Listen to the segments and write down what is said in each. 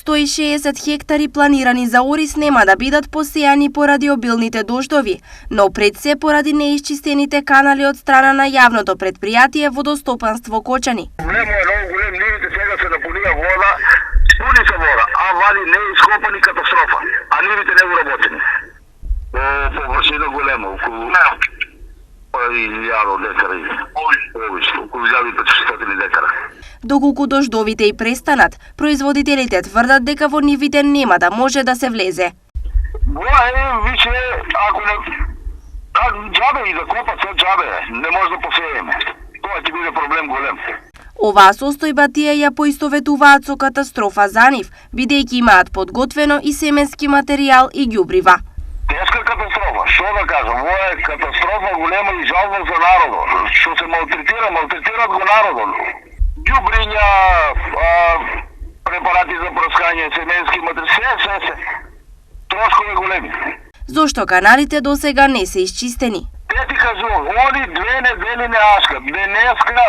160 хектари планирани за ориз нема да бидат посејани поради обилните дождови, но пред се поради неисчистените канали од страна на јавното предпријатие Водостопанство Кочани. Проблемот е многу голем, нивите сега се напунија вода, пуни се вода, а вали не ископани катастрофа, а нивите не уработени. Површина голема, околу 1000 декара, околу 1500 декара. Доколку дождовите и престанат, производителите тврдат дека во нивите нема да може да се влезе. Више, ако не... Джабе и да копат се джабе, не може да посееме. Тоа ќе биде проблем голем. Оваа состојба тие ја поистоветуваат со катастрофа за нив, бидејќи имаат подготвено и семенски материјал и ѓубрива. Тешка катастрофа, што да кажам, ова е катастрофа голема и жалба за народот. Што се малтретираат го народот. Ѓубриња, препарати за прскање, семенски материјал, се. Трошкови големи. Зошто каналите досега не се исчистени? Те ти кажувам, они 2 недели не ашкат. Денеска,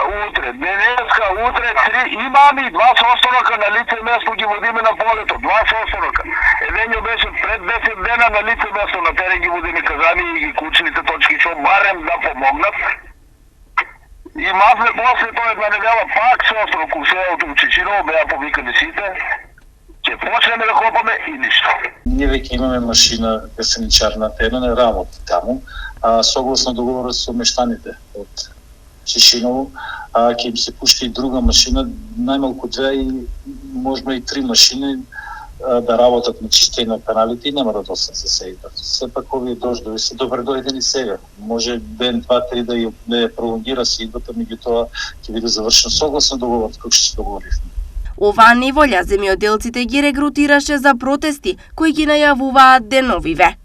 утре, 3. Имаме и 2 состорока на лице место ги водиме на полето. 2 состорока. Едењо беше пред 10 дена на лице место на терен ги водиме казани и ги кучните точки, што барем да помогнат. И мавле после тоа една недела пак состорок у селото у Чичиново беа повикани сите. Ќе почнеме да копаме и ништо. Ние веќе имаме машина гасеничарна терена, работи таму, согласно договорот со мештаните од Чишиново, ќе им се пушти и друга машина, најмалку 2 и можеби и 3 машини да работат на чистење на каналите и нема да достанат за сејта. Сепак овие дождови се добре дојдени сега. Може ден, 2-3 да ја пролонгира сејбата, меѓутоа ќе биде завршен согласно договорот кој што се договоривме. Оваа неволја земјоделците ги регрутираше за протести кои ги најавуваат деновиве.